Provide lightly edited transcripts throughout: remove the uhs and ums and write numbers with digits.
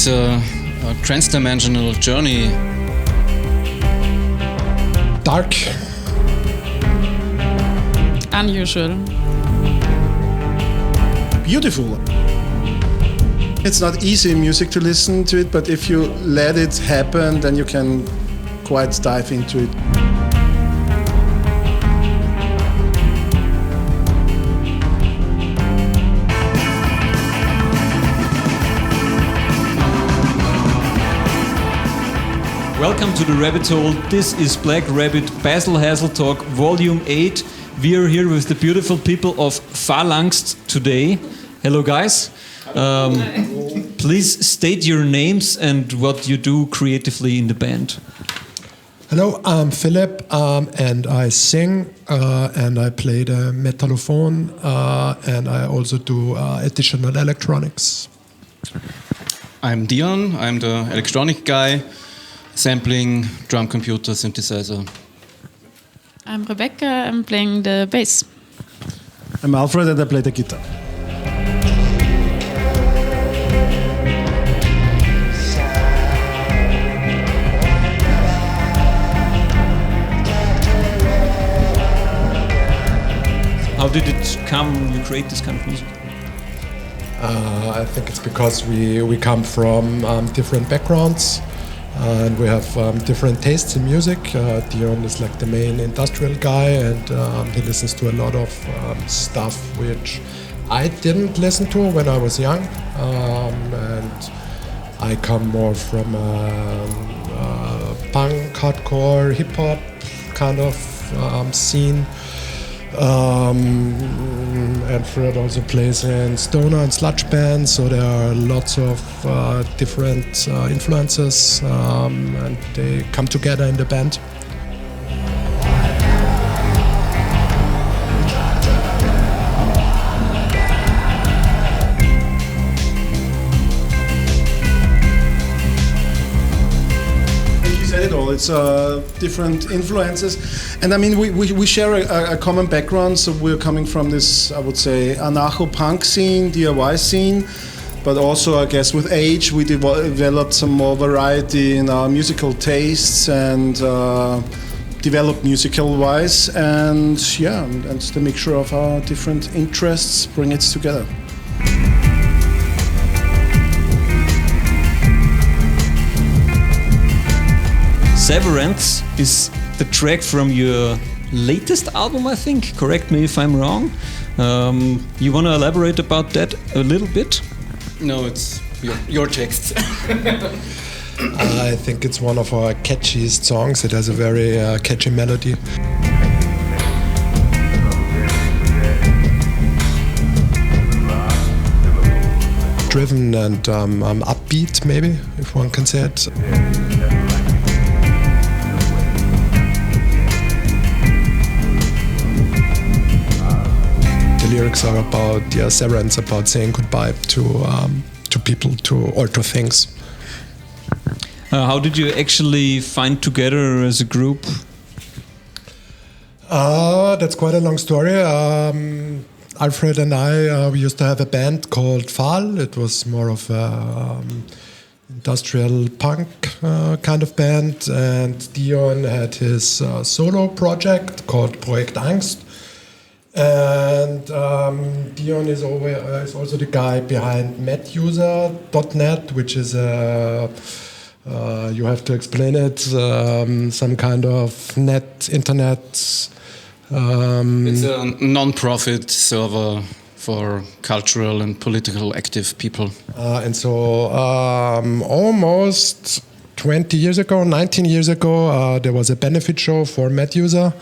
a trans-dimensional journey. Dark. Unusual. Beautiful. It's not easy music to listen to it, but if you let it happen, then you can quite dive into it. Welcome to the Rabbit Hole. This is Black Rabbit Beisl Heisl Talk Volume 8. We are here with the beautiful people of Phal Angst today. Hello guys. Please state your names and what you do creatively in the band. Hello, I'm Philip, and I sing, and I play the Xylophone, and I also do additional electronics. I'm Dion, I'm the electronic guy, sampling, drum computer, synthesizer. I'm Rebecca, I'm playing the bass. I'm Alfred and I play the guitar. How did it come you create this kind of music? I think it's because we come from different backgrounds and we have different tastes in music. Dion is like the main industrial guy and he listens to a lot of stuff which I didn't listen to when I was young. And I come more from punk, hardcore, hip-hop kind of scene. And Fred also plays in stoner and sludge bands, so there are lots of different influences and they come together in the band. It's different influences, and I mean we share a common background. So we're coming from this, I would say, anarcho-punk scene, DIY scene, but also I guess with age we developed some more variety in our musical tastes and developed musical-wise, and yeah, and it's the mixture of our different interests bring it together. Severance is the track from your latest album, I think. Correct me if I'm wrong. You want to elaborate about that a little bit? No, it's your text. I think it's one of our catchiest songs. It has a very catchy melody. Driven and upbeat, maybe, if one can say it. The lyrics are about severance, about saying goodbye to people, or to things. How did you actually find together as a group? That's quite a long story. Alfred and I, we used to have a band called Phal. It was more of a industrial punk kind of band, and Dion had his solo project called Projekt Angst. And Dion is also the guy behind metuser.net, which is you have to explain it, some kind of internet. It's a non-profit server for cultural and political active people. And so almost 19 years ago, there was a benefit show for metuser,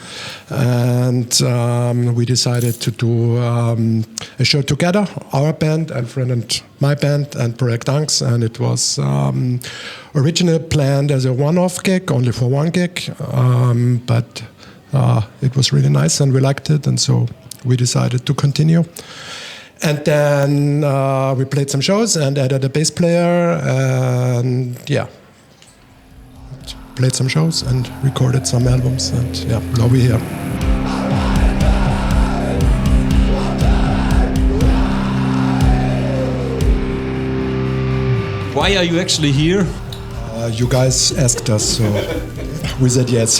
and we decided to do a show together, our band, Alfred and my band, and Projekt Angst, and it was originally planned as a one-off gig, only for one gig, but it was really nice and we liked it, and so we decided to continue. And then we played some shows and added a bass player, and yeah, played some shows and recorded some albums, and yeah, now we're here. Why why are you actually here? You guys asked us, so we said yes.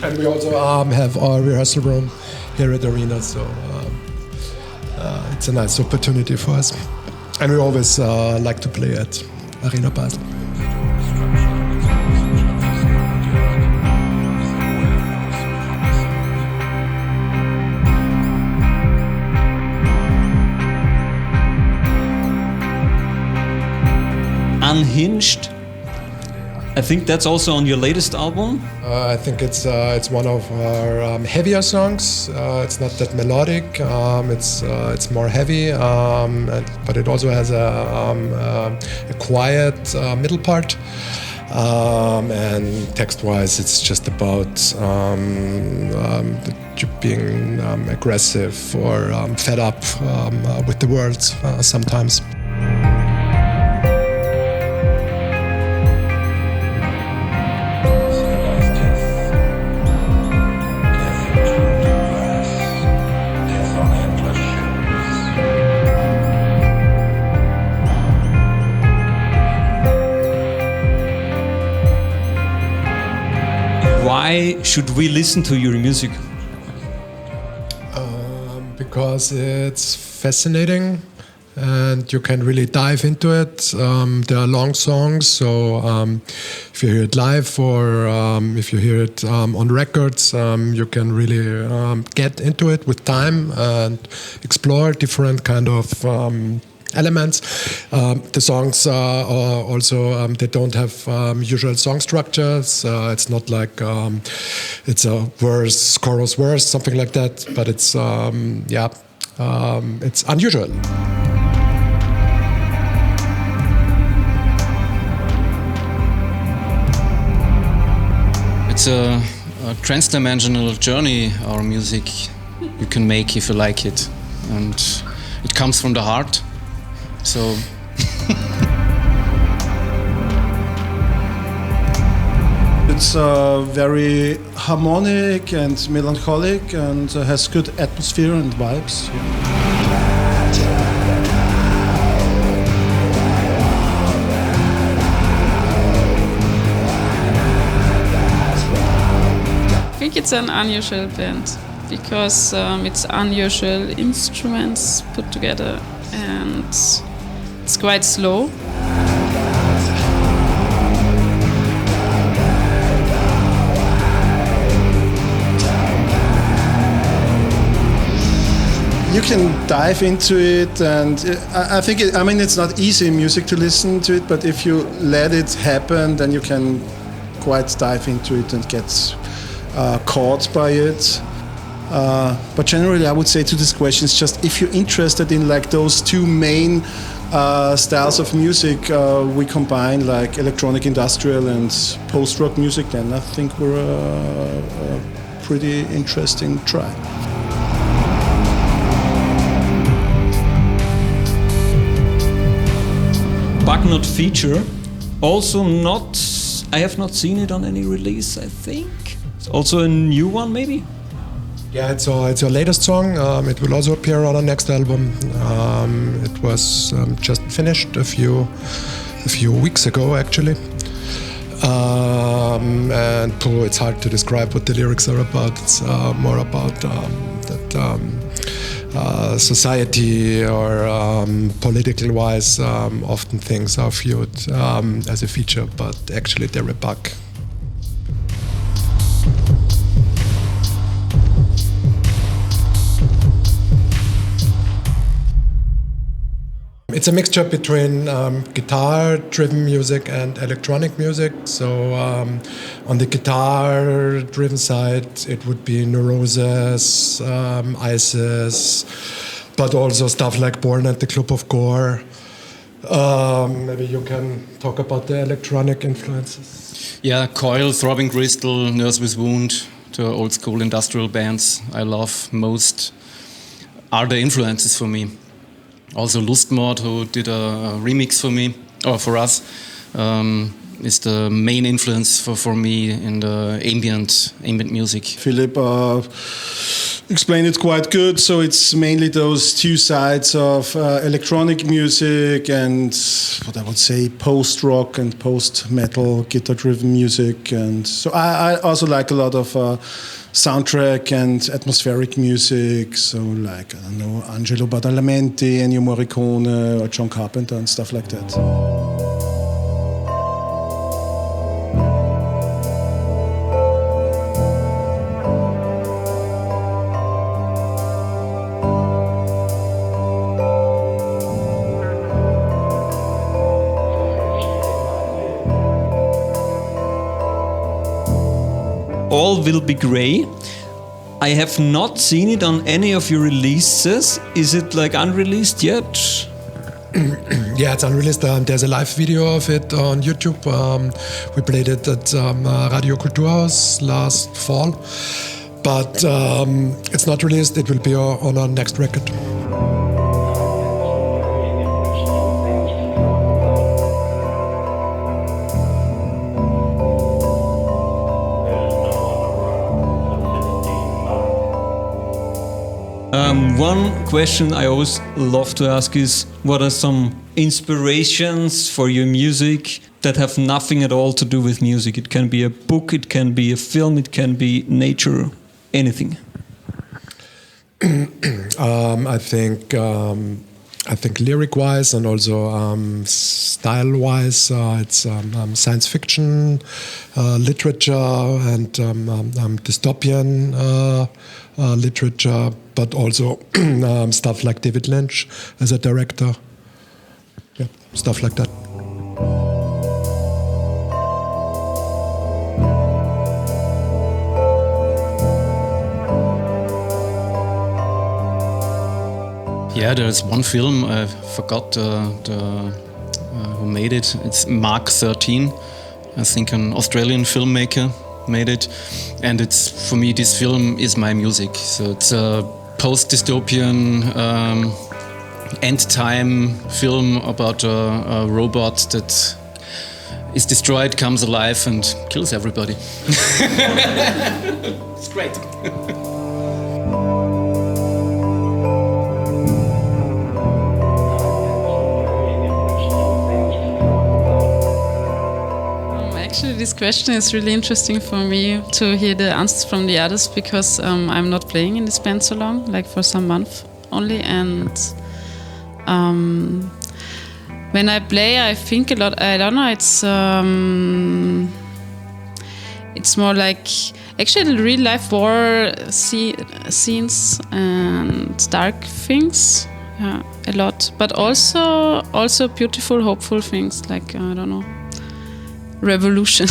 And we also have our rehearsal room here at the arena, so it's a nice opportunity for us. And we always like to play at Arena Beisl. Unhinged. I think that's also on your latest album. I think it's one of our heavier songs. It's not that melodic. It's more heavy, but it also has a quiet middle part. And text-wise, it's just about being aggressive or fed up with the world sometimes. Why should we listen to your music? Because it's fascinating and you can really dive into it. There are long songs, so if you hear it live or if you hear it on records, you can really get into it with time and explore different kind of elements. The songs also they don't have usual song structures. It's not like it's a verse, chorus, verse, something like that. But it's it's unusual. It's a trans-dimensional journey, our music you can make if you like it, and it comes from the heart. So it's very harmonic and melancholic and has good atmosphere and vibes. I think it's an unusual band because it's unusual instruments put together and it's quite slow. You can dive into it, and I think it's not easy music to listen to it, but if you let it happen, then you can quite dive into it and get caught by it. But generally, I would say to this question, it's just if you're interested in like those two main styles of music, we combine like electronic, industrial, and post-rock music, then I think we're a pretty interesting try. Bugnut feature, also not. I have not seen it on any release. I think it's also a new one, maybe. Yeah, it's our latest song. It will also appear on our next album. It was just finished a few weeks ago, actually. And it's hard to describe what the lyrics are about. It's more about that society or political-wise, often things are viewed as a feature, but actually they're a bug. It's a mixture between guitar-driven music and electronic music. So on the guitar-driven side, it would be Neurosis, Isis, but also stuff like Born at the Club of Gore. Maybe you can talk about the electronic influences. yeah, Coil, Throbbing Crystal, Nurse with Wound, the old school industrial bands I love most are the influences for me. Also Lustmord, who did a remix for me, or for us. is the main influence for me in the ambient music. Philip explained it quite good. So it's mainly those two sides of electronic music and what I would say post-rock and post-metal guitar-driven music. And so I also like a lot of soundtrack and atmospheric music. So like, I don't know, Angelo Badalamenti, Ennio Morricone, or John Carpenter and stuff like that. All Will Be Grey. I have not seen it on any of your releases. Is it like unreleased yet? Yeah, it's unreleased. There's a live video of it on YouTube. We played it at Radio Kulturhaus last fall. But it's not released. It will be on our next record. One question I always love to ask is, what are some inspirations for your music that have nothing at all to do with music? It can be a book, it can be a film, it can be nature, anything. I think lyric-wise and also style-wise, it's science fiction, literature, and dystopian literature, but also stuff like David Lynch as a director. Yeah, stuff like that. Yeah, there's one film, I forgot who made it. It's Mark 13, I think an Australian filmmaker made it. And it's, for me, this film is my music. So it's a post-dystopian end-time film about a robot that is destroyed, comes alive and kills everybody. It's great. Actually, this question is really interesting for me to hear the answers from the others, because I'm not playing in this band so long, like for some months only. And when I play, I think a lot. I don't know. It's more like actually real life war scenes and dark things. Yeah, a lot, but also beautiful, hopeful things like I don't know. Revolution.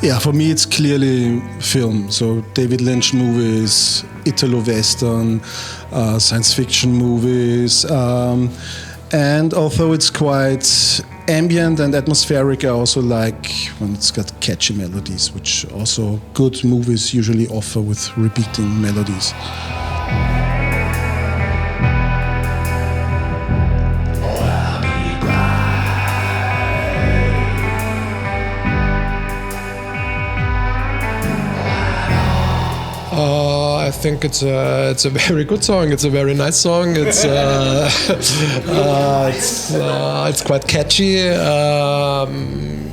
Yeah, for me it's clearly film. So David Lynch movies, Italo-Western, science fiction movies. And although it's quite ambient and atmospheric, I also like when it's got catchy melodies, which also good movies usually offer with repeating melodies. I think it's a very good song. It's a very nice song. It's it's quite catchy, and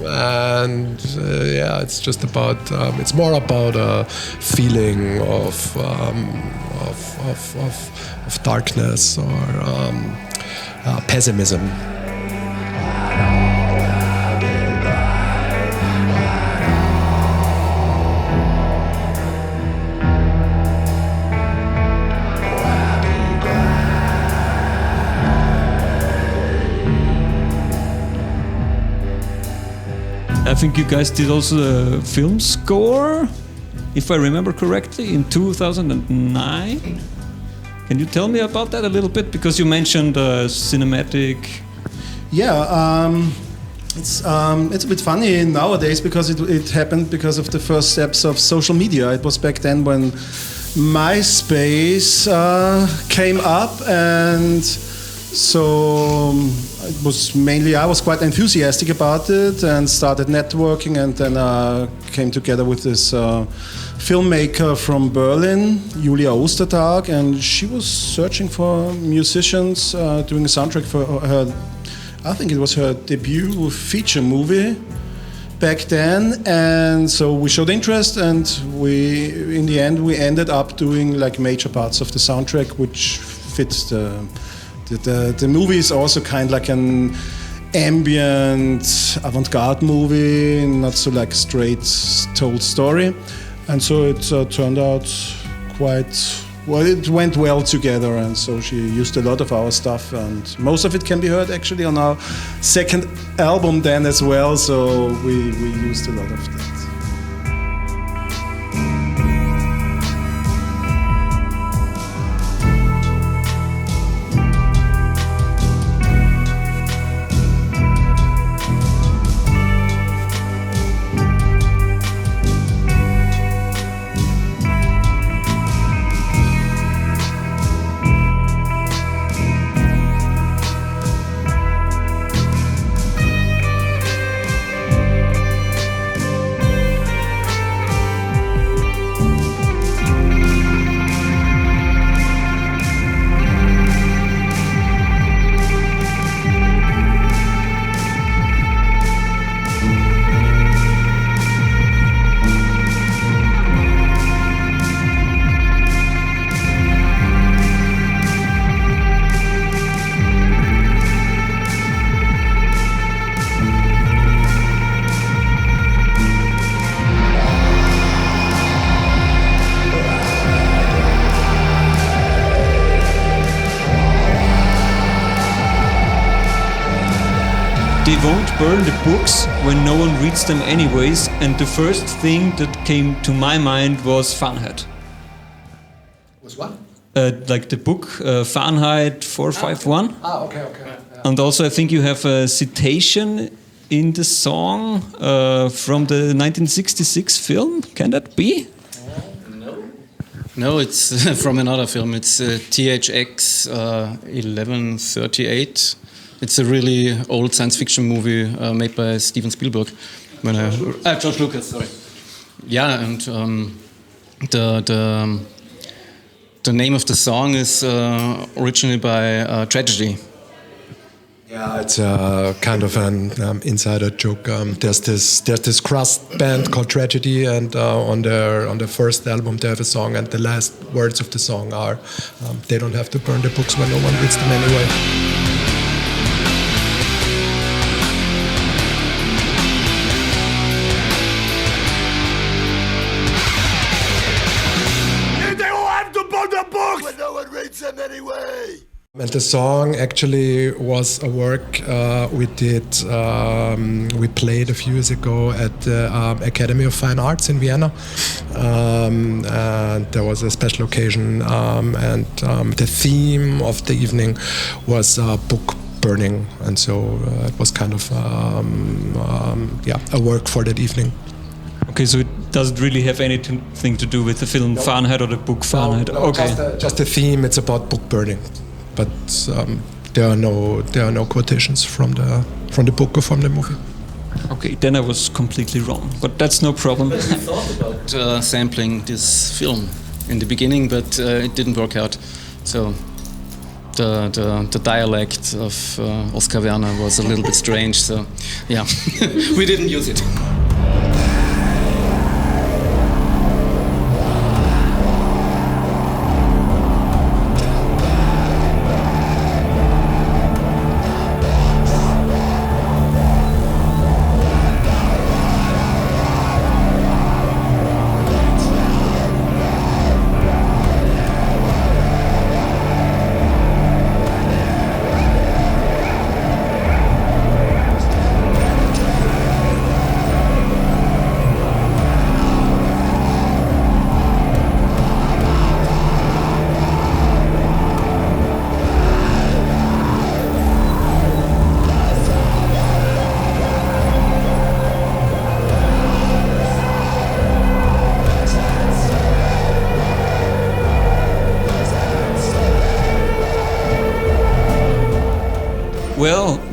yeah, it's just about. It's more about a feeling of darkness or pessimism. I think you guys did also a film score, if I remember correctly, in 2009. Can you tell me about that a little bit? Because you mentioned cinematic. Yeah, It's a bit funny nowadays because it happened because of the first steps of social media. It was back then when MySpace came up, and so it was mainly I was quite enthusiastic about it and started networking, and then came together with this filmmaker from Berlin, Julia Ostertag, and she was searching for musicians, doing a soundtrack for her. I think it was her debut feature movie back then, and so we showed interest, and in the end we ended up doing like major parts of the soundtrack, which fits the movie is also kind of like an ambient avant-garde movie, not so like straight told story, and so it turned out quite. Well, it went well together, and so she used a lot of our stuff, and most of it can be heard actually on our second album then as well, so we used a lot of that. They won't burn the books when no one reads them anyways, and the first thing that came to my mind was Fahrenheit. Was what? Like the book Fahrenheit 451. Okay. Yeah. And also I think you have a citation in the song from the 1966 film. Can that be? No, it's from another film. It's THX 1138. It's a really old science fiction movie made by Steven Spielberg. George Lucas, sorry. Yeah, and the name of the song is originally by Tragedy. Yeah, it's kind of an insider joke. There's this crust band called Tragedy, and on their first album they have a song, and the last words of the song are, "They don't have to burn the books when no one reads them anyway." And the song actually was a work we did. We played a few years ago at the Academy of Fine Arts in Vienna, and there was a special occasion. And the theme of the evening was book burning, and so it was kind of a work for that evening. Okay, so it doesn't really have anything to do with the film Fahrenheit or the book Fahrenheit. No, okay, just the theme. It's about book burning. But there are no quotations from the book or from the movie. Okay, then I was completely wrong, but that's no problem. We thought about sampling this film in the beginning, but it didn't work out. So the dialect of Oskar Werner was a little bit strange. So yeah, we didn't use it.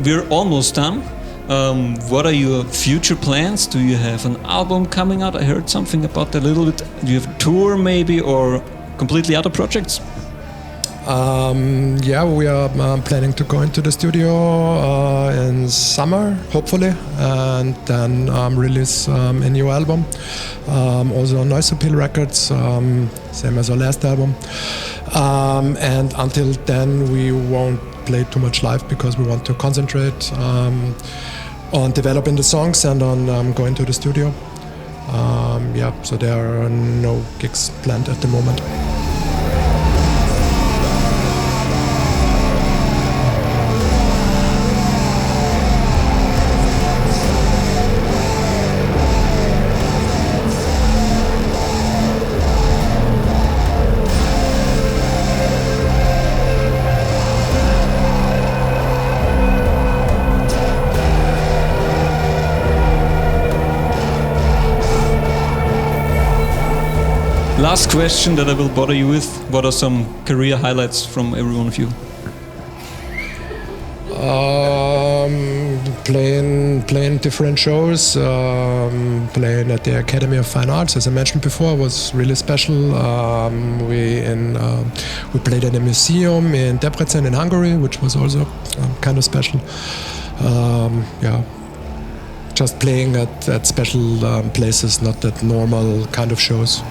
we're almost done. What are your future plans? Do you have an album coming out? I heard something about that a little bit. Do you have a tour maybe, or completely other projects? Yeah, we are planning to go into the studio in summer, hopefully, and then release a new album. Also on Noise Appeal Records, same as our last album. And until then, we won't play too much live because we want to concentrate on developing the songs and on going to the studio. Yeah, so there are no gigs planned at the moment. Last question that I will bother you with. What are some career highlights from every one of you? Playing different shows, playing at the Academy of Fine Arts, as I mentioned before, was really special. We played at a museum in Debrecen in Hungary, which was also kind of special. Yeah, just playing at special places, not at normal kind of shows.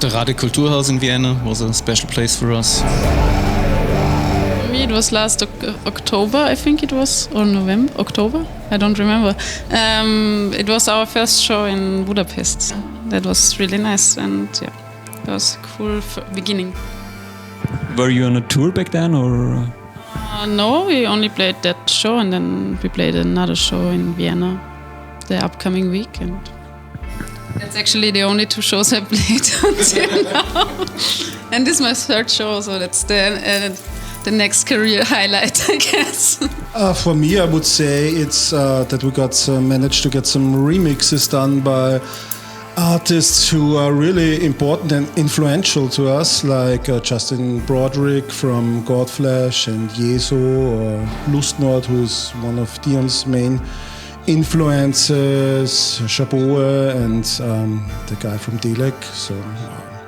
The Rade Kulturhaus in Vienna was a special place for us. For me, it was last October, I think it was, or November, October, I don't remember. It was our first show in Budapest. That was really nice, and yeah, it was a cool beginning. Were you on a tour back then, or? No, we only played that show, and then we played another show in Vienna the upcoming week, and that's actually the only 2 shows I played until now. And this is my 3rd show, so that's the next career highlight, I guess. For me, I would say it's that we managed to get some remixes done by artists who are really important and influential to us, like Justin Broderick from Godflesh and Jesu, or Lustnord, who's one of Dion's main influences, Chaboe, and the guy from Delek. So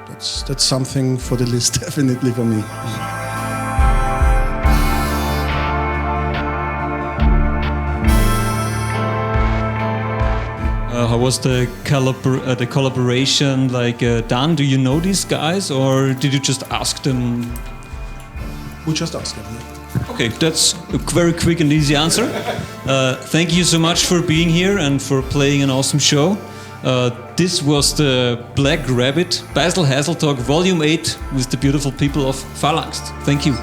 that's something for the list, definitely for me. How was the collaboration done? Do you know these guys, or did you just ask them? We just asked them, yeah. Okay, that's a very quick and easy answer. Thank you so much for being here and for playing an awesome show. This was the Black Rabbit Beisl Heisl Talk Volume 8 with the beautiful people of Phal Angst. Thank you.